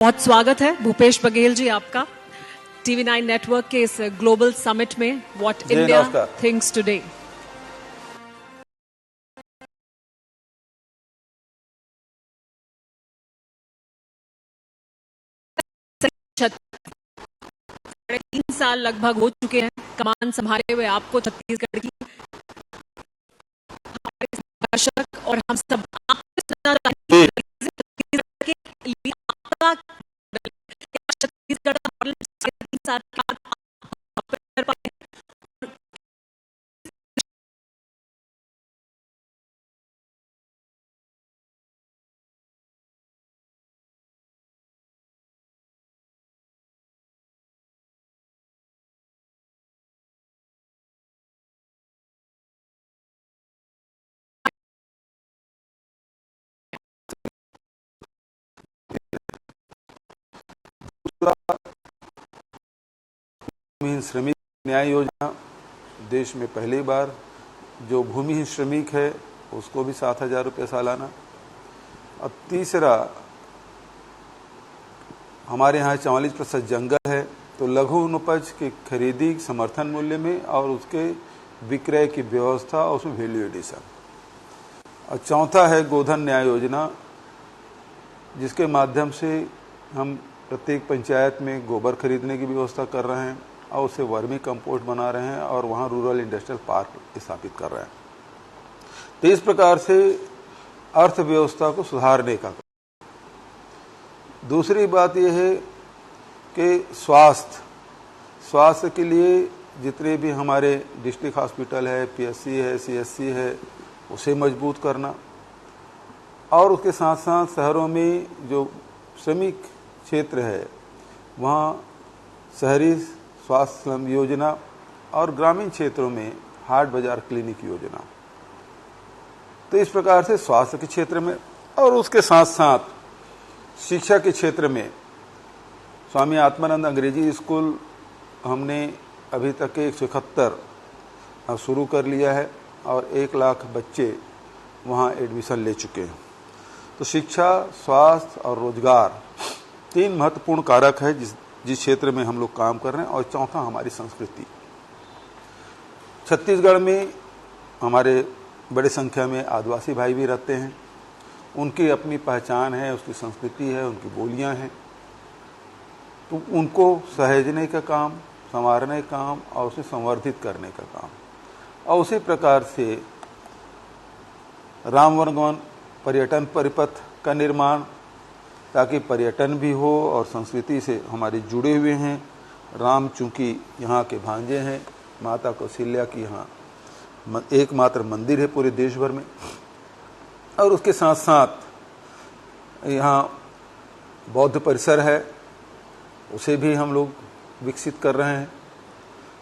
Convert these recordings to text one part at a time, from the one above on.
बहुत स्वागत है भूपेश बघेल जी आपका TV9 नेटवर्क के इस ग्लोबल समिट में व्हाट इंडिया थिंक्स टुडे। साढ़े 3 साल लगभग हो चुके हैं कमान संभाले हुए आपको छत्तीसगढ़ की। हमारे दर्शक और हम सब छत्तीसगढ़ का मॉडल 3 साल भूमिहीन श्रमिक न्याय योजना देश में पहली बार जो भूमिहीन श्रमिक है उसको भी 7,000 रुपये सालाना। और तीसरा, हमारे यहाँ 44% जंगल है तो लघु उपज की खरीदी समर्थन मूल्य में और उसके विक्रय की व्यवस्था और उसमें वैल्यू एडिशन। और चौथा है गोधन न्याय योजना, जिसके माध्यम से हम प्रत्येक पंचायत में गोबर खरीदने की व्यवस्था कर रहे हैं और उसे वर्मी कंपोस्ट बना रहे हैं और वहाँ रूरल इंडस्ट्रियल पार्क स्थापित कर रहे हैं। तो इस प्रकार से अर्थव्यवस्था को सुधारने का। दूसरी बात यह है कि स्वास्थ्य के लिए जितने भी हमारे डिस्ट्रिक्ट हॉस्पिटल है, PSC है, CSC है, उसे मजबूत करना। और उसके साथ साथ शहरों में जो श्रमिक क्षेत्र है वहाँ शहरी स्वास्थ्य स्लम योजना और ग्रामीण क्षेत्रों में हाट बाजार क्लिनिक योजना। तो इस प्रकार से स्वास्थ्य के क्षेत्र में और उसके साथ साथ शिक्षा के क्षेत्र में स्वामी आत्मानंद अंग्रेजी स्कूल हमने अभी तक के 171 शुरू कर लिया है और 1 लाख बच्चे वहाँ एडमिशन ले चुके हैं। तो शिक्षा, स्वास्थ्य और रोजगार 3 महत्वपूर्ण कारक है जिस क्षेत्र में हम लोग काम कर रहे हैं। और चौथा हमारी संस्कृति। छत्तीसगढ़ में हमारे बड़ी संख्या में आदिवासी भाई भी रहते हैं, उनकी अपनी पहचान है, उसकी संस्कृति है, उनकी बोलियां हैं। तो उनको सहेजने का काम, संवारने का काम और उसे संवर्धित करने का काम। और उसी प्रकार से राम वनगमन पर्यटन परिपथ का निर्माण, ताकि पर्यटन भी हो और संस्कृति से हमारे जुड़े हुए हैं। राम चूंकि यहाँ के भांजे हैं, माता कौशल्या की यहाँ एकमात्र मंदिर है पूरे देश भर में। और उसके साथ साथ यहाँ बौद्ध परिसर है, उसे भी हम लोग विकसित कर रहे हैं।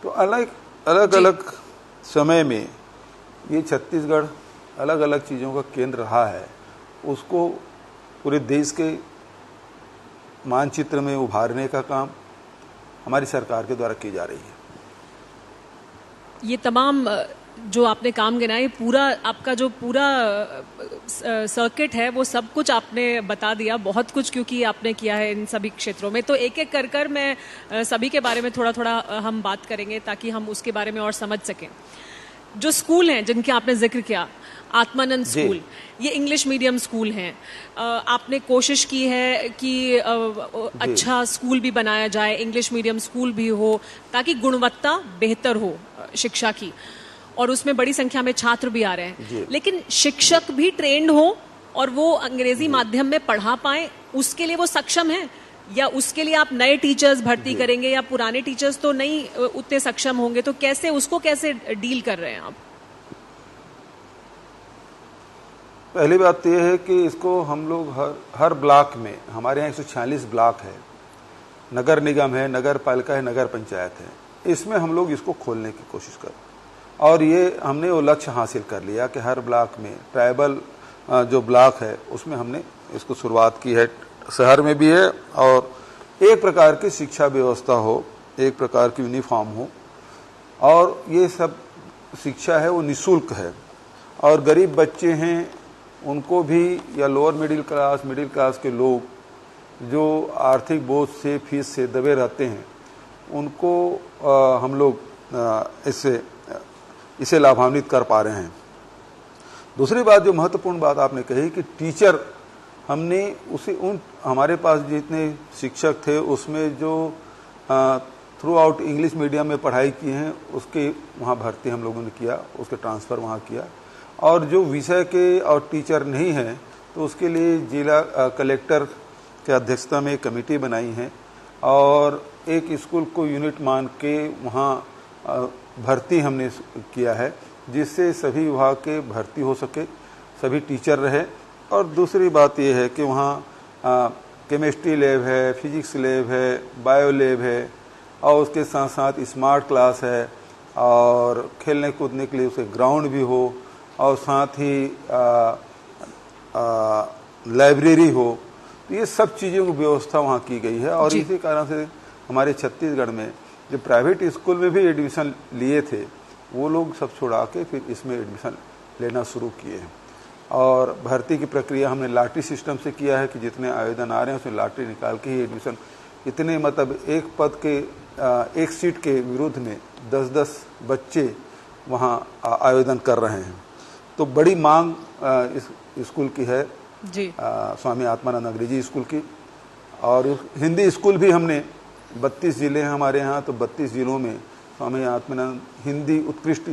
तो अलग अलग समय में ये छत्तीसगढ़ अलग अलग चीज़ों का केंद्र रहा है, उसको पूरे देश के मानचित्र में उभारने का काम हमारी सरकार के द्वारा की जा रही है। ये तमाम जो आपने काम गिनाए, पूरा आपका जो पूरा सर्किट है वो सब कुछ आपने बता दिया, बहुत कुछ क्योंकि आपने किया है इन सभी क्षेत्रों में। तो एक एक कर मैं सभी के बारे में थोड़ा थोड़ा हम बात करेंगे ताकि हम उसके बारे में और समझ सकें। जो स्कूल हैं जिनके आपने जिक्र किया, आत्मानंद स्कूल, ये इंग्लिश मीडियम स्कूल हैं। आपने कोशिश की है कि अच्छा स्कूल भी बनाया जाए, इंग्लिश मीडियम स्कूल भी हो, ताकि गुणवत्ता बेहतर हो शिक्षा की, और उसमें बड़ी संख्या में छात्र भी आ रहे हैं। लेकिन शिक्षक भी ट्रेंड हो और वो अंग्रेजी माध्यम में पढ़ा पाए, उसके लिए वो सक्षम है? या उसके लिए आप नए टीचर्स भर्ती करेंगे या पुराने टीचर्स तो नहीं उतने सक्षम होंगे? तो उसको कैसे डील कर रहे हैं आप? पहली बात तो यह है कि इसको हम लोग हर ब्लॉक में, हमारे यहाँ 146 ब्लॉक है, नगर निगम है, नगर पालिका है, नगर पंचायत है, इसमें हम लोग इसको खोलने की कोशिश करें। और ये हमने वो लक्ष्य हासिल कर लिया कि हर ब्लॉक में, ट्राइबल जो ब्लॉक है उसमें हमने इसको शुरुआत की है, शहर में भी है। और एक प्रकार की शिक्षा व्यवस्था हो, एक प्रकार की यूनिफॉर्म हो, और ये सब शिक्षा है वो निःशुल्क है। और गरीब बच्चे हैं उनको भी, या लोअर मिडिल क्लास के लोग जो आर्थिक बोझ से, फीस से दबे रहते हैं, उनको हम लोग इसे लाभान्वित कर पा रहे हैं। दूसरी बात, जो महत्वपूर्ण बात आपने कही कि टीचर, हमने हमारे पास जितने शिक्षक थे उसमें जो थ्रू आउट इंग्लिश मीडियम में पढ़ाई की हैं उसके वहाँ भर्ती हम लोगों ने किया, उसके ट्रांसफ़र वहाँ किया। और जो विषय के और टीचर नहीं हैं तो उसके लिए जिला कलेक्टर के अध्यक्षता में एक कमेटी बनाई है और एक स्कूल को यूनिट मान के वहाँ भर्ती हमने किया है, जिससे सभी विभाग के भर्ती हो सके, सभी टीचर रहे। और दूसरी बात यह है कि वहाँ केमिस्ट्री लैब है, फिजिक्स लैब है, बायो लैब है और उसके साथ साथ स्मार्ट क्लास है और खेलने कूदने के लिए उसे ग्राउंड भी हो और साथ ही लाइब्रेरी हो। तो ये सब चीज़ों की व्यवस्था वहाँ की गई है। और इसी कारण से हमारे छत्तीसगढ़ में जो प्राइवेट स्कूल में भी एडमिशन लिए थे वो लोग सब छुड़ा के फिर इसमें एडमिशन लेना शुरू किए हैं। और भर्ती की प्रक्रिया हमने लॉटरी सिस्टम से किया है कि जितने आवेदन आ रहे हैं उसमें लॉटरी निकाल के ही एडमिशन, इतने मतलब एक पद के एक सीट के विरुद्ध में 10-10 बच्चे वहाँ आवेदन कर रहे हैं। तो बड़ी मांग इस स्कूल की है जी। स्वामी आत्मानंद अंग्रेजी स्कूल की। और हिंदी स्कूल भी हमने 32 जिले हैं हमारे यहाँ, तो 32 जिलों में स्वामी आत्मानंद हिंदी उत्कृष्ट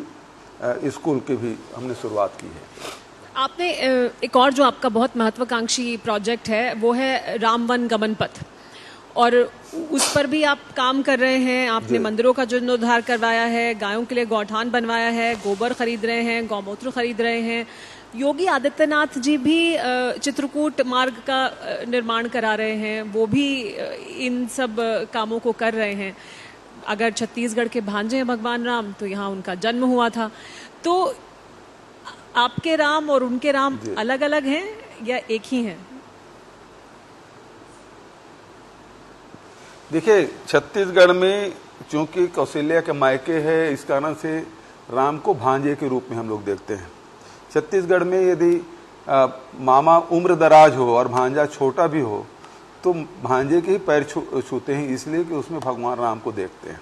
स्कूल की भी हमने शुरुआत की है। आपने एक और जो आपका बहुत महत्वाकांक्षी प्रोजेक्ट है वो है रामवन गमन पथ, और उस पर भी आप काम कर रहे हैं। आपने मंदिरों का जीर्णोद्धार करवाया है, गायों के लिए गौठान बनवाया है, गोबर खरीद रहे हैं, गौमूत्र खरीद रहे हैं। योगी आदित्यनाथ जी भी चित्रकूट मार्ग का निर्माण करा रहे हैं, वो भी इन सब कामों को कर रहे हैं। अगर छत्तीसगढ़ के भांजे हैं भगवान राम तो यहाँ उनका जन्म हुआ था। तो आपके राम और उनके राम अलग अलग हैं या एक ही हैं? देखिए, छत्तीसगढ़ में चूंकि कौशल्या के मायके है, इस कारण से राम को भांजे के रूप में हम लोग देखते हैं। छत्तीसगढ़ में यदि मामा उम्र दराज हो और भांजा छोटा भी हो तो भांजे के ही पैर छूते हैं, इसलिए कि उसमें भगवान राम को देखते हैं।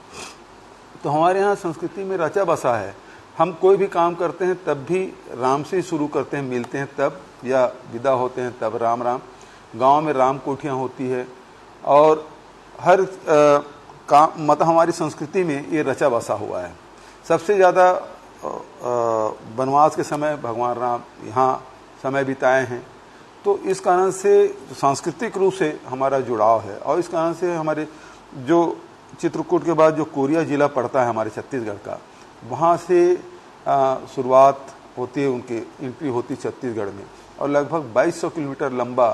तो हमारे यहाँ संस्कृति में रचा बसा है, हम कोई भी काम करते हैं तब भी राम से ही शुरू करते हैं, मिलते हैं तब या विदा होते हैं तब राम राम। गांव में राम कोठियाँ होती है और हर काम मतलब हमारी संस्कृति में ये रचा बसा हुआ है। सबसे ज़्यादा वनवास के समय भगवान राम यहाँ समय बिताए हैं, तो इस कारण से सांस्कृतिक रूप से हमारा जुड़ाव है। और इस कारण से हमारे जो चित्रकूट के बाद जो कोरिया जिला पड़ता है हमारे छत्तीसगढ़ का, वहाँ से शुरुआत होती है, उनकी एंट्री होती छत्तीसगढ़ में और लगभग 2200 किलोमीटर लंबा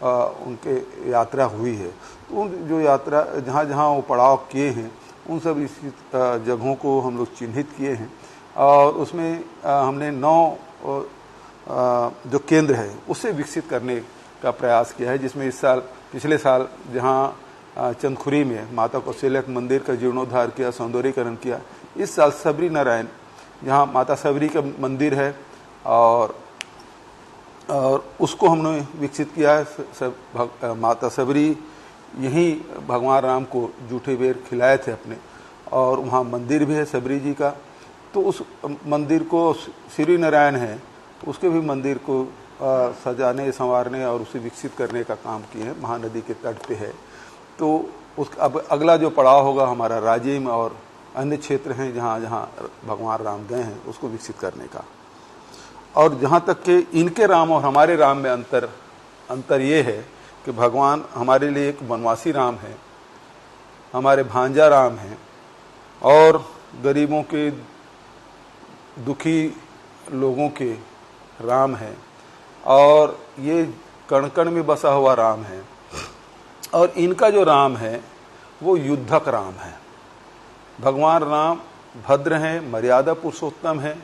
उनके यात्रा हुई है। तो उन जो यात्रा जहाँ जहाँ वो पड़ाव किए हैं उन सब इस जगहों को हम लोग चिन्हित किए हैं और उसमें हमने 9 जो केंद्र है उसे विकसित करने का प्रयास किया है, जिसमें इस साल पिछले साल जहाँ चंदखुरी में माता कौशल्या के मंदिर का जीर्णोद्धार किया, सौंदर्यीकरण किया। इस साल सबरी नारायण जहाँ माता सबरी का मंदिर है और उसको हमने विकसित किया है। माता सबरी यहीं भगवान राम को जूठे बेर खिलाए थे अपने, और वहाँ मंदिर भी है सबरी जी का। तो उस मंदिर को श्री नारायण है, उसके भी मंदिर को सजाने संवारने और उसे विकसित करने का काम किए हैं। महानदी के तट पे है। तो उस अब अगला जो पड़ाव होगा हमारा राजिम और अन्य क्षेत्र हैं जहाँ जहाँ भगवान राम गए हैं उसको विकसित करने का। और जहाँ तक कि इनके राम और हमारे राम में अंतर ये है कि भगवान हमारे लिए एक वनवासी राम है, हमारे भांजा राम हैं और गरीबों के दुखी लोगों के राम है, और ये कण कण में बसा हुआ राम है। और इनका जो राम है वो युद्धक राम है। भगवान राम भद्र हैं, मर्यादा पुरुषोत्तम है,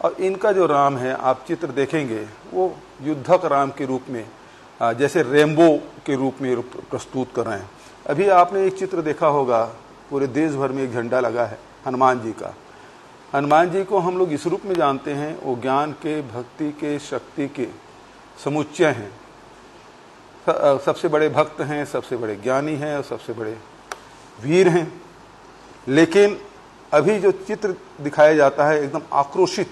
और इनका जो राम है आप चित्र देखेंगे वो युद्धक राम के रूप में जैसे रेम्बो के रूप में प्रस्तुत कर रहे हैं। अभी आपने एक चित्र देखा होगा, पूरे देश भर में एक झंडा लगा है हनुमान जी का। हनुमान जी को हम लोग इस रूप में जानते हैं, वो ज्ञान के, भक्ति के, शक्ति के समुच्चय हैं। सबसे बड़े भक्त हैं, सबसे बड़े ज्ञानी हैं और सबसे बड़े वीर हैं। लेकिन अभी जो चित्र दिखाया जाता है एकदम आक्रोशित,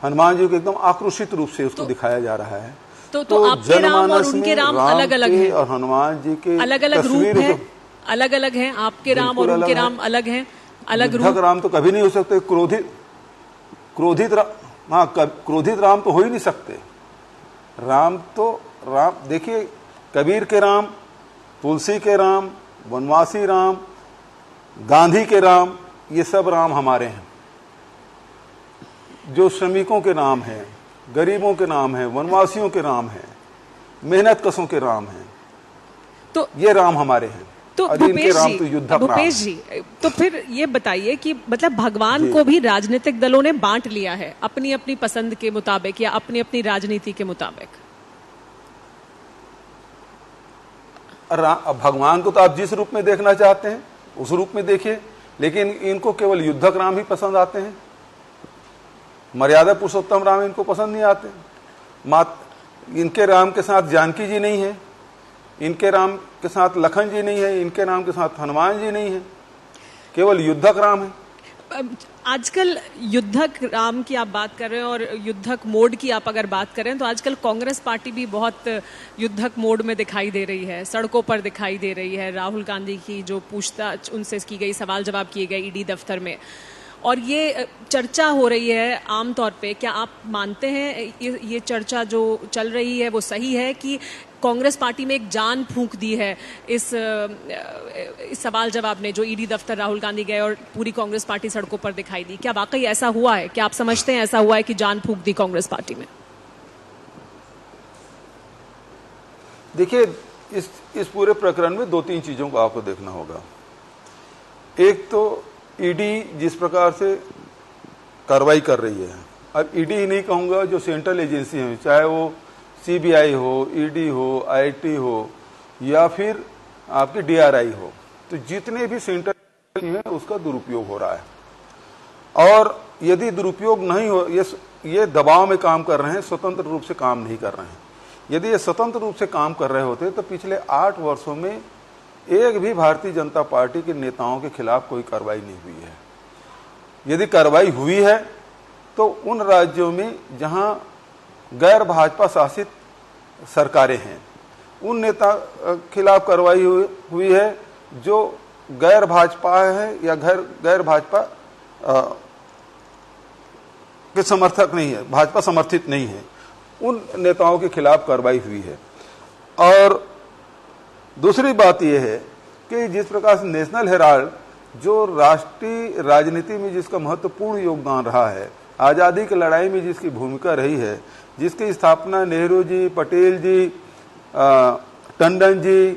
हनुमान जी को एकदम आक्रोशित रूप से उसको दिखाया जा रहा है। तो आपके राम और उनके राम अलग अलग हैं और हनुमान जी के अलग अलग रूप हैं, अलग अलग हैं। आपके राम और उनके राम अलग हैं, अलग रूप। राम तो कभी नहीं हो सकते। क्रोधित राम तो हो ही नहीं सकते। राम देखिए, कबीर के राम, तुलसी के राम, वनवासी राम, गांधी के राम, ये सब राम हमारे हैं। जो श्रमिकों के नाम हैं, गरीबों के नाम हैं, वनवासियों के राम हैं, मेहनत कशों के राम हैं, तो ये राम हमारे हैं। तो भूपेश जी, तो फिर ये बताइए कि मतलब भगवान को भी राजनीतिक दलों ने बांट लिया है अपनी अपनी पसंद के मुताबिक या अपनी अपनी राजनीति के मुताबिक। भगवान को तो आप जिस रूप में देखना चाहते हैं उस रूप में देखिए, लेकिन इनको केवल युद्धक राम ही पसंद आते हैं। मर्यादा पुरुषोत्तम राम इनको पसंद नहीं आते। इनके राम के साथ जानकी जी नहीं है, इनके राम के साथ लखन जी नहीं है, इनके राम के साथ हनुमान जी नहीं है, केवल युद्धक राम है। आजकल युद्धक राम की आप बात कर रहे हैं और युद्धक मोड की आप अगर बात करें तो आजकल कांग्रेस पार्टी भी बहुत युद्धक मोड में दिखाई दे रही है, सड़कों पर दिखाई दे रही है। राहुल गांधी की जो पूछताछ उनसे की गई, सवाल जवाब किए गए ईडी दफ्तर में, और ये चर्चा हो रही है आमतौर पे। क्या आप मानते हैं ये चर्चा जो चल रही है वो सही है कि कांग्रेस पार्टी में एक जान फूंक दी है इस सवाल जवाब ने, जो ईडी दफ्तर राहुल गांधी गए और पूरी कांग्रेस पार्टी सड़कों पर दिखाई दी? क्या वाकई ऐसा हुआ है? क्या आप समझते हैं ऐसा हुआ है कि जान फूंक दी कांग्रेस पार्टी में? देखिए, इस पूरे प्रकरण में 2-3 चीजों को आपको देखना होगा। एक तो ईडी जिस प्रकार से कार्रवाई कर रही है, अब ईडी ही नहीं कहूंगा, जो सेंट्रल एजेंसी है, चाहे वो सीबीआई हो, ईडी हो, आईटी हो या फिर आपकी डीआरआई हो, तो जितने भी सेंट्रल है उसका दुरुपयोग हो रहा है। और यदि दुरुपयोग नहीं हो, ये दबाव में काम कर रहे हैं, स्वतंत्र रूप से काम नहीं कर रहे हैं। यदि ये स्वतंत्र रूप से काम कर रहे होते तो पिछले 8 वर्षों में एक भी भारतीय जनता पार्टी के नेताओं के खिलाफ कोई कार्रवाई नहीं हुई है। यदि कार्रवाई हुई है तो उन राज्यों में जहां गैर भाजपा शासित सरकारें हैं, उन नेता खिलाफ कार्रवाई हुई है जो गैर भाजपा है या गैर भाजपा के समर्थक नहीं है, भाजपा समर्थित नहीं है, उन नेताओं के खिलाफ कार्रवाई हुई है। और दूसरी बात यह है कि जिस प्रकार से नेशनल हेराल्ड, जो राष्ट्रीय राजनीति में जिसका महत्वपूर्ण योगदान रहा है, आज़ादी की लड़ाई में जिसकी भूमिका रही है, जिसकी स्थापना नेहरू जी, पटेल जी, टंडन जी,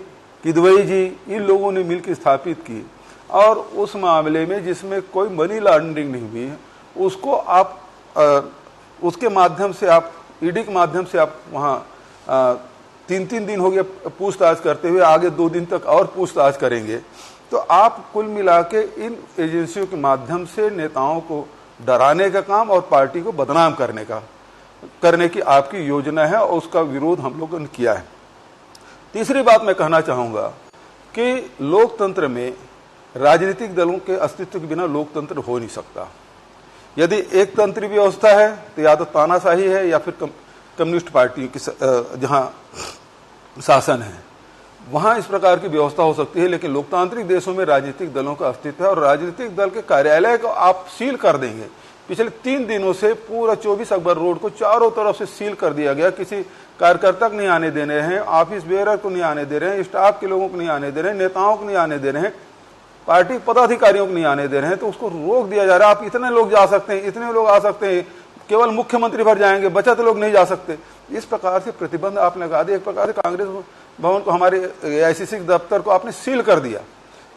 किदवई जी, इन लोगों ने मिलकर स्थापित की, और उस मामले में जिसमें कोई मनी लॉन्ड्रिंग नहीं हुई है, उसको आप उसके माध्यम से आप ईडी के माध्यम से आप वहाँ 3-3 दिन हो गया पूछताछ करते हुए, आगे 2 दिन तक और पूछताछ करेंगे। तो आप कुल मिला के इन एजेंसियों के माध्यम से नेताओं को डराने का काम और पार्टी को बदनाम करने की आपकी योजना है, और उसका विरोध हम लोगों ने किया है। तीसरी बात मैं कहना चाहूंगा कि लोकतंत्र में राजनीतिक दलों के अस्तित्व के बिना लोकतंत्र हो नहीं सकता। यदि एक तंत्री व्यवस्था है तो या तो तानाशाही है या फिर कम्युनिस्ट पार्टी की जहां शासन है, वहां इस प्रकार की व्यवस्था हो सकती है। लेकिन लोकतांत्रिक देशों में राजनीतिक दलों का अस्तित्व है, और राजनीतिक दल के कार्यालय को आप सील कर देंगे। पिछले 3 दिनों से पूरा 24 अकबर रोड को चारों तरफ से सील कर दिया गया। किसी कार्यकर्ता को नहीं आने दे रहे हैं, ऑफिस बेयरर को नहीं आने दे रहे हैं, स्टाफ के लोगों को नहीं आने दे रहे हैं, नेताओं को नहीं आने दे रहे हैं, पार्टी पदाधिकारियों को नहीं आने दे रहे हैं, तो उसको रोक दिया जा रहा है। आप इतने लोग जा सकते हैं, इतने लोग आ सकते हैं, केवल मुख्यमंत्री भर जाएंगे, बचत लोग नहीं जा सकते। इस प्रकार से प्रतिबंध आप लगा दिए। एक प्रकार से कांग्रेस भवन को, हमारे एआईसीसी दफ्तर को आपने सील कर दिया।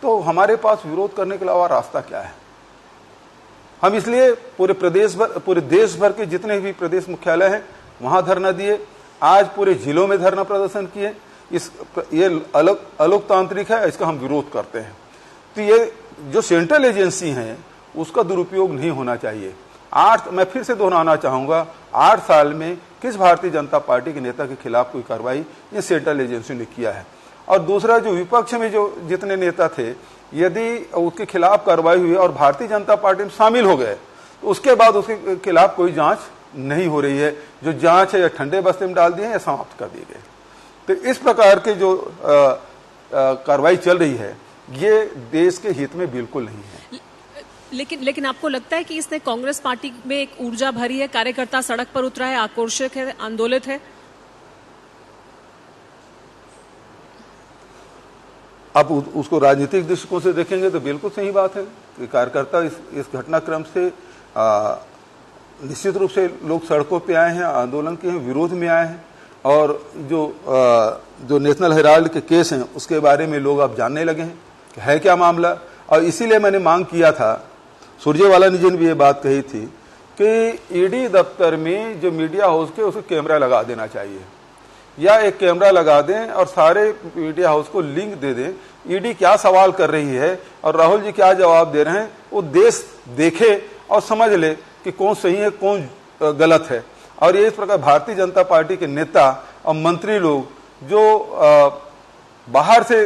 तो हमारे पास विरोध करने के अलावा रास्ता क्या है? हम इसलिए पूरे देश भर के जितने भी प्रदेश मुख्यालय हैं वहां धरना दिए, आज पूरे जिलों में धरना प्रदर्शन किए। ये अलोकतांत्रिक है, इसका हम विरोध करते हैं। तो ये जो सेंट्रल एजेंसी हैं उसका दुरुपयोग नहीं होना चाहिए। मैं फिर से दोहराना चाहूंगा, 8 साल में किस भारतीय जनता पार्टी के नेता के खिलाफ कोई कार्रवाई ये सेंट्रल एजेंसी ने किया है। और दूसरा, जो विपक्ष में जो जितने नेता थे, यदि उसके खिलाफ कार्रवाई हुई और भारतीय जनता पार्टी में शामिल हो गए तो उसके बाद उसके खिलाफ कोई जांच नहीं हो रही है। जो जांच है या ठंडे बस्ते में डाल दिए हैं या समाप्त कर दिए गए। तो इस प्रकार के जो कार्रवाई चल रही है ये देश के हित में बिल्कुल नहीं है। लेकिन आपको लगता है कि इसने कांग्रेस पार्टी में एक ऊर्जा भरी है, कार्यकर्ता सड़क पर उतरा है, आक्रोशित है, आंदोलित है? अब उसको राजनीतिक दृष्टिकोण से देखेंगे तो बिल्कुल सही बात है कि कार्यकर्ता इस घटनाक्रम से निश्चित रूप से लोग सड़कों पे आए हैं, आंदोलन के हैं, विरोध में आए हैं। और जो नेशनल हेराल्ड के केस हैं उसके बारे में लोग अब जानने लगे हैं कि है क्या मामला। और इसीलिए मैंने मांग किया था, सुरजेवाला जी ने भी ये बात कही थी कि ईडी दफ्तर में जो मीडिया हाउस के उसको कैमरा लगा देना चाहिए, या एक कैमरा लगा दें और सारे मीडिया हाउस को लिंक दे दें, ईडी क्या सवाल कर रही है और राहुल जी क्या जवाब दे रहे हैं, वो देश देखे और समझ ले कि कौन सही है कौन गलत है। और ये इस प्रकार भारतीय जनता पार्टी के नेता और मंत्री लोग जो बाहर से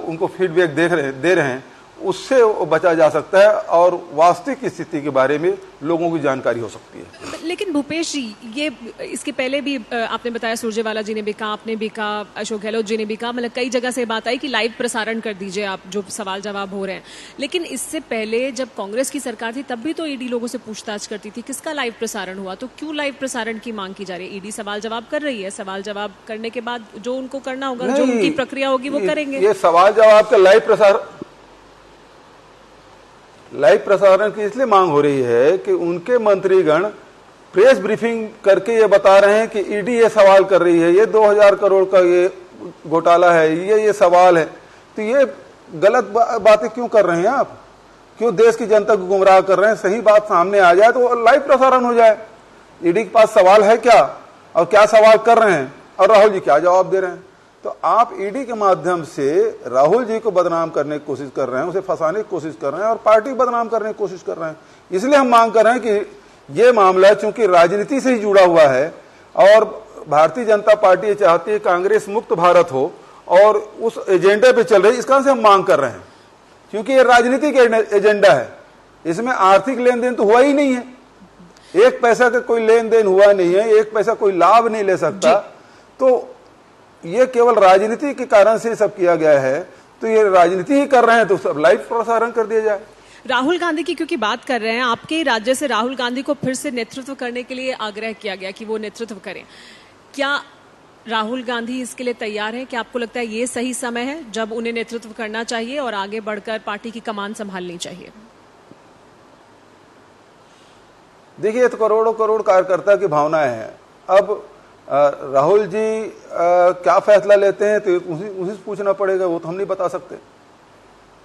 उनको फीडबैक दे रहे हैं, उससे बचा जा सकता है और वास्तविक स्थिति के बारे में लोगों की जानकारी हो सकती है। लेकिन भूपेश जी, ये इसके पहले भी आपने बताया, सुरजेवाला जी ने भी कहा, आपने भी कहा, अशोक गहलोत जी ने भी कहा, मतलब कई जगह से बात आई कि लाइव प्रसारण कर दीजिए आप जो सवाल जवाब हो रहे हैं। लेकिन इससे पहले जब कांग्रेस की सरकार थी तब भी तो ईडी लोगों से पूछताछ करती थी, किसका लाइव प्रसारण हुआ? तो क्यों लाइव प्रसारण की मांग की जा रही है? ईडी सवाल जवाब कर रही है, सवाल जवाब करने के बाद जो उनको करना होगा, जो उनकी प्रक्रिया होगी वो करेंगे। ये सवाल जवाब का लाइव प्रसारण की इसलिए मांग हो रही है कि उनके मंत्रीगण प्रेस ब्रीफिंग करके ये बता रहे हैं कि ईडी ये सवाल कर रही है, ये 2000 करोड़ का ये घोटाला है, ये सवाल है। तो ये गलत बातें क्यों कर रहे हैं आप? क्यों देश की जनता को गुमराह कर रहे हैं? सही बात सामने आ जाए तो लाइव प्रसारण हो जाए। ईडी के पास सवाल है क्या और क्या सवाल कर रहे हैं और राहुल जी क्या जवाब दे रहे हैं। तो आप ईडी के माध्यम से राहुल जी को बदनाम करने की कोशिश कर रहे हैं, उसे फंसाने की कोशिश कर रहे हैं और पार्टी को बदनाम करने की कोशिश कर रहे हैं। इसलिए हम मांग कर रहे हैं कि ये मामला चूंकि राजनीति से ही जुड़ा हुआ है और भारतीय जनता पार्टी चाहती है कांग्रेस मुक्त भारत हो और उस एजेंडे पे चल रही, इस कारण से हम मांग कर रहे हैं, क्योंकि ये राजनीतिक एजेंडा है। इसमें आर्थिक लेन देन तो हुआ ही नहीं है, एक पैसा का कोई लेन देन हुआ नहीं है, एक पैसा कोई लाभ नहीं ले सकता। तो ये केवल राजनीति के कारण से सब किया गया है। तो ये राजनीति ही कर रहे हैं तो सब लाइव प्रसारण कर दिया जाए। राहुल गांधी की क्योंकि बात कर रहे हैं, आपके राज्य से राहुल गांधी को फिर से नेतृत्व करने के लिए आग्रह किया गया कि वो नेतृत्व करें। क्या राहुल गांधी इसके लिए तैयार हैं? क्या आपको लगता है ये सही समय है जब उन्हें नेतृत्व करना चाहिए और आगे बढ़कर पार्टी की कमान संभालनी चाहिए? देखिए, ये तो करोड़ों करोड़ कार्यकर्ता की भावनाएं हैं। अब राहुल जी क्या फैसला लेते हैं तो उसी से पूछना पड़ेगा, वो तो हम नहीं बता सकते,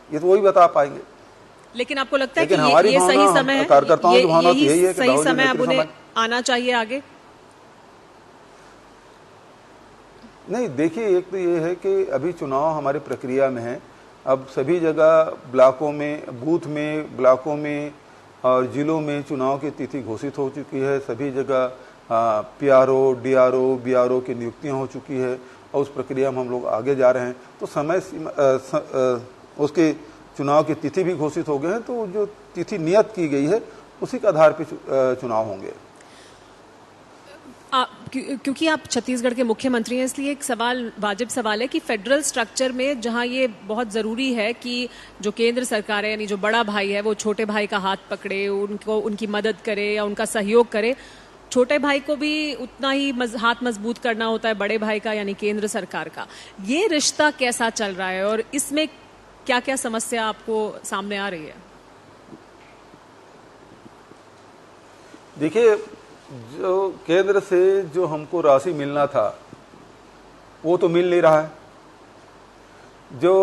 ये तो वही बता पाएंगे। लेकिन आपको लगता है कि ये सही समय है, कार्यकर्ताओं की भावना तो यही है कि सही समय अब उन्हें आना चाहिए आगे? नहीं, देखिए, एक तो ये है कि अभी चुनाव हमारी प्रक्रिया में है। अब सभी जगह ब्लॉकों में, बूथ में, ब्लॉकों में और जिलों में चुनाव की तिथि घोषित हो चुकी है। सभी जगह पीआरओ, डीआरओ, बीआरओ की नियुक्तियां हो चुकी है और उस प्रक्रिया में हम लोग आगे जा रहे हैं। तो समय उसके चुनाव की तिथि भी घोषित हो गए हैं, तो जो तिथि नियत की गई है उसी के आधार पर चुनाव होंगे। क्योंकि आप छत्तीसगढ़ के मुख्यमंत्री हैं, इसलिए एक सवाल, वाजिब सवाल है कि फेडरल स्ट्रक्चर में जहां ये बहुत जरूरी है कि जो केंद्र सरकार है, यानी जो बड़ा भाई है, वो छोटे भाई का हाथ पकड़े, उनको उनकी मदद करे या उनका सहयोग करे, छोटे भाई को भी उतना ही हाथ मजबूत करना होता है बड़े भाई का, यानी केंद्र सरकार का। ये रिश्ता कैसा चल रहा है और इसमें क्या क्या समस्या आपको सामने आ रही है? देखिए, जो केंद्र से जो हमको राशि मिलना था वो तो मिल नहीं रहा है। जो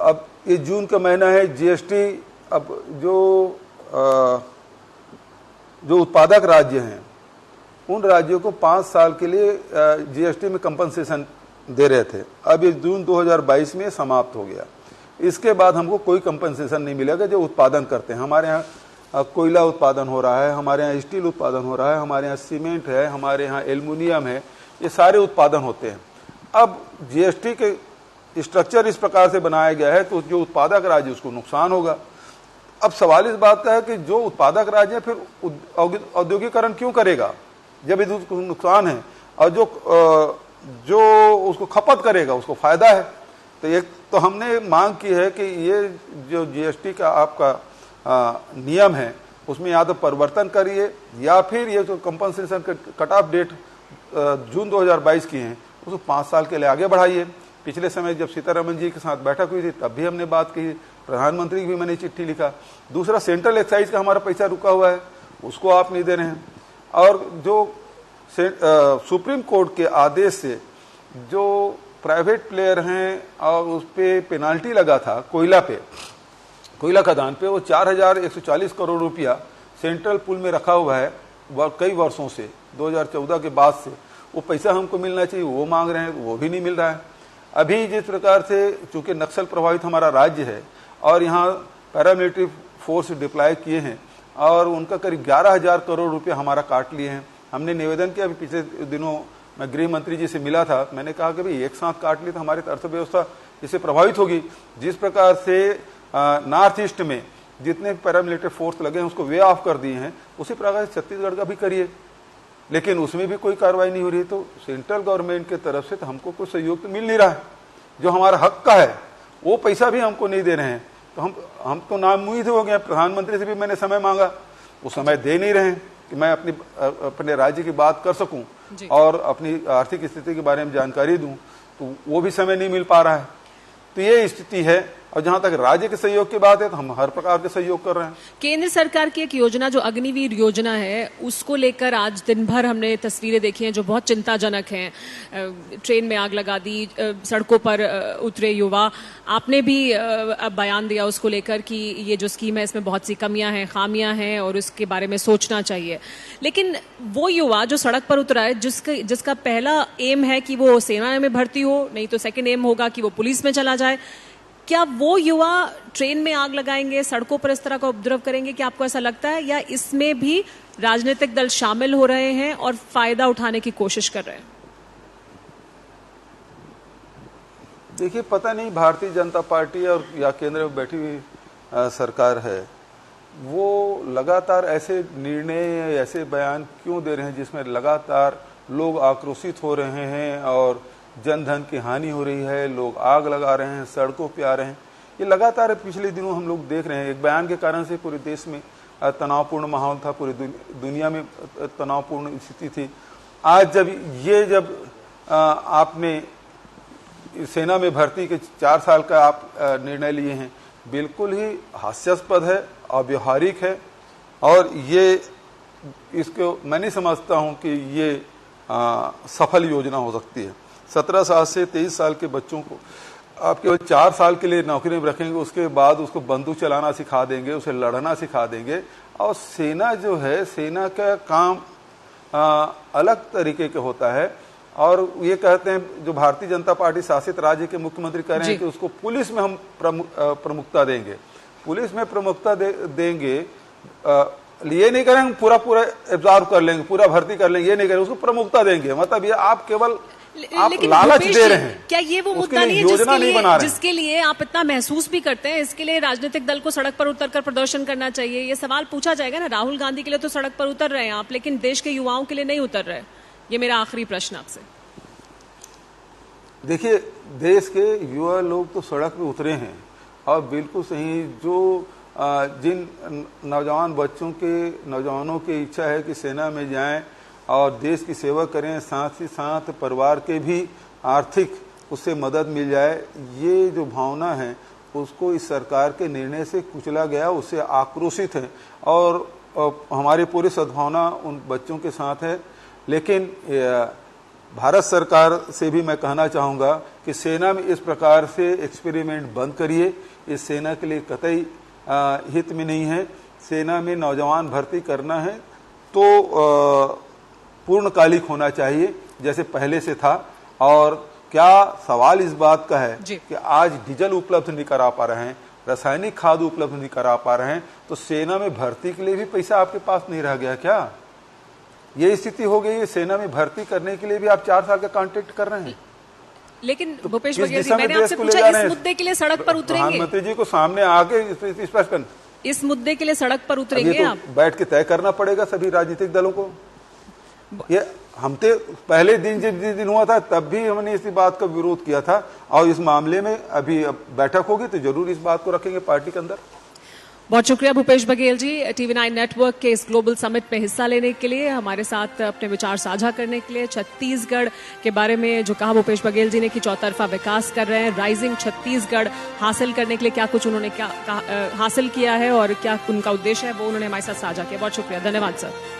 अब ये जून का महीना है, जीएसटी, अब जो उत्पादक राज्य हैं उन राज्यों को 5 साल के लिए जीएसटी में कंपनसेशन दे रहे थे। अब ये जून 2022 में समाप्त हो गया। इसके बाद हमको कोई कंपनसेशन नहीं मिलेगा जो उत्पादन करते हैं। हमारे यहाँ कोयला उत्पादन हो रहा है, हमारे यहाँ स्टील उत्पादन हो रहा है, हमारे यहाँ सीमेंट है, हमारे यहाँ एल्युमिनियम है, ये सारे उत्पादन होते हैं। अब जीएसटी के स्ट्रक्चर इस प्रकार से बनाया गया है तो जो उत्पादक राज्य उसको नुकसान होगा। अब सवाल इस बात का है कि जो उत्पादक राज्य है फिर औद्योगिकरण क्यों करेगा जब इसको नुकसान है, और जो उसको खपत करेगा उसको फायदा है। तो एक तो हमने मांग की है कि ये जो जीएसटी का आपका नियम है उसमें या तो परिवर्तन करिए या फिर ये जो compensation cut off date June 2022 की है उसको 5 साल के लिए आगे बढ़ाइए। पिछले समय जब सीतारमण जी के साथ बैठक हुई थी तब भी हमने बात की, प्रधानमंत्री की भी मैंने चिट्ठी लिखा। दूसरा, सेंट्रल एक्साइज का हमारा पैसा रुका हुआ है उसको आप नहीं दे रहे हैं, और जो सुप्रीम कोर्ट के आदेश से जो प्राइवेट प्लेयर हैं और उस पर पेनाल्टी लगा था कोयला खदान पे, वो 4140 करोड़ रुपया सेंट्रल पूल में रखा हुआ है कई वर्षों से, 2014 के बाद से। वो पैसा हमको मिलना चाहिए, वो मांग रहे हैं, वो भी नहीं मिल रहा है। अभी जिस प्रकार से चूंकि नक्सल प्रभावित हमारा राज्य है और यहाँ पैरामिलिट्री फोर्स डिप्लॉय किए हैं और उनका करीब 11,000 करोड़ रुपया हमारा काट लिए हैं। हमने निवेदन किया, अभी पिछले दिनों मैं गृह मंत्री जी से मिला था, मैंने कहा कि भाई एक साथ काट लिए तो हमारी अर्थव्यवस्था इससे प्रभावित होगी। जिस प्रकार से नॉर्थ ईस्ट में जितने पैरामिलिट्री फोर्स लगे हैं उसको वे ऑफ कर दिए हैं, उसी प्रकार से छत्तीसगढ़ का भी करिए, लेकिन उसमें भी कोई कार्रवाई नहीं हो रही है। तो सेंट्रल गवर्नमेंट की तरफ से तो हमको कोई सहयोग तो मिल नहीं रहा है, जो हमारा हक का है वो पैसा भी हमको नहीं दे रहे हैं। तो हम तो नाउम्मीद हो गए। प्रधानमंत्री से भी मैंने समय मांगा, वो समय दे नहीं रहे हैं कि मैं अपने राज्य की बात कर सकूं और अपनी आर्थिक स्थिति के बारे में जानकारी दूं, तो वो भी समय नहीं मिल पा रहा है। तो ये स्थिति है। और जहां तक राज्य के सहयोग की बात है तो हम हर प्रकार के सहयोग कर रहे हैं। केंद्र सरकार की एक योजना जो अग्निवीर योजना है उसको लेकर आज दिन भर हमने तस्वीरें देखी हैं जो बहुत चिंताजनक हैं। ट्रेन में आग लगा दी, सड़कों पर उतरे युवा। आपने भी बयान दिया उसको लेकर कि ये जो स्कीम है इसमें बहुत सी कमियां हैं, खामियां हैं और उसके बारे में सोचना चाहिए। लेकिन वो युवा जो सड़क पर उतरा है जिसका पहला एम है कि वो सेना में भर्ती हो, नहीं तो सेकेंड एम होगा कि वो पुलिस में चला जाए, क्या वो युवा ट्रेन में आग लगाएंगे, सड़कों पर इस तरह का उपद्रव करेंगे? क्या आपको ऐसा लगता है, या इसमें भी राजनीतिक दल शामिल हो रहे हैं और फायदा उठाने की कोशिश कर रहे हैं? देखिए, पता नहीं भारतीय जनता पार्टी और या केंद्र में बैठी हुई सरकार है वो लगातार ऐसे निर्णय, ऐसे बयान क्यों दे रहे हैं जिसमें लगातार लोग आक्रोशित हो रहे हैं और जन धन की हानि हो रही है, लोग आग लगा रहे हैं, सड़कों पे आ रहे हैं। ये लगातार पिछले दिनों हम लोग देख रहे हैं। एक बयान के कारण से पूरे देश में तनावपूर्ण माहौल था, पूरी दुनिया में तनावपूर्ण स्थिति थी। आज जब आपने सेना में भर्ती के 4 साल का आप निर्णय लिए हैं, बिल्कुल ही हास्यास्पद है, अव्यवहारिक है, और ये इसको मैं नहीं समझता हूं कि ये सफल योजना हो सकती है। 17 साल से 23 साल के बच्चों को आप केवल 4 साल के लिए नौकरी में रखेंगे, उसके बाद उसको बंदूक चलाना सिखा देंगे, उसे लड़ना सिखा देंगे। और सेना जो है, सेना का काम अलग तरीके का होता है। और ये कहते हैं जो भारतीय जनता पार्टी शासित राज्य के मुख्यमंत्री कह रहे हैं कि उसको पुलिस में हम प्रमुखता देंगे, पुलिस में प्रमुखता देंगे। ये नहीं करेंगे पूरा एब्जॉर्व कर लेंगे, पूरा भर्ती कर लेंगे, ये नहीं करेंगे, उसको प्रमुखता देंगे। मतलब ये आप केवल आप लालच दे रहे हैं। क्या ये वो मुद्दा नहीं है जिसके लिए आप इतना महसूस भी करते हैं? इसके लिए राजनीतिक दल को सड़क पर उतरकर प्रदर्शन करना चाहिए। ये सवाल पूछा जाएगा ना, राहुल गांधी के लिए तो सड़क पर उतर रहे हैं आप, लेकिन देश के युवाओं के लिए नहीं उतर रहे। ये मेरा आखिरी प्रश्न आपसे। देखिए, देश के युवा लोग तो सड़क पे उतरे हैं और बिल्कुल सही। जो जिन नौजवानों की इच्छा है कि सेना में जाएं और देश की सेवा करें, साथ ही साथ परिवार के भी आर्थिक उससे मदद मिल जाए, ये जो भावना है उसको इस सरकार के निर्णय से कुचला गया, उससे आक्रोशित है। और हमारी पूरी सद्भावना उन बच्चों के साथ है। लेकिन भारत सरकार से भी मैं कहना चाहूँगा कि सेना में इस प्रकार से एक्सपेरिमेंट बंद करिए। इस सेना के लिए कतई हित में नहीं है। सेना में नौजवान भर्ती करना है तो पूर्णकालिक होना चाहिए जैसे पहले से था। और क्या सवाल इस बात का है कि आज डीजल उपलब्ध नहीं करा पा रहे हैं, रासायनिक खाद उपलब्ध नहीं करा पा रहे हैं, तो सेना में भर्ती के लिए भी पैसा आपके पास नहीं रह गया क्या? ये स्थिति हो गई है, सेना में भर्ती करने के लिए भी आप 4 साल का कॉन्ट्रैक्ट कर रहे हैं। लेकिन तो भूपेश किस बघेल जी, दिशा में मैंने देश आपसे को ले पूछा जा इस रहे हैं? मुद्दे के लिए सड़क पर उतरेंगे? प्रधानमंत्री जी को सामने आके स्पष्ट करना, इस मुद्दे के लिए सड़क पर अभी उतरेंगे तो आप? बैठ के तय करना पड़ेगा सभी राजनीतिक दलों को। ये हम तो पहले दिन जिस दिन हुआ था तब भी हमने इसी बात का विरोध किया था, और इस मामले में अभी अब बैठक होगी तो जरूर इस बात को रखेंगे पार्टी के अंदर। बहुत शुक्रिया भूपेश बघेल जी, TV9 नेटवर्क के इस ग्लोबल समिट में हिस्सा लेने के लिए, हमारे साथ अपने विचार साझा करने के लिए। छत्तीसगढ़ के बारे में जो कहा भूपेश बघेल जी ने कि चौतरफा विकास कर रहे हैं, राइजिंग छत्तीसगढ़ हासिल करने के लिए क्या कुछ उन्होंने हासिल किया है और क्या उनका उद्देश्य है, वो उन्होंने हमारे साथ साझा किया। बहुत शुक्रिया, धन्यवाद सर।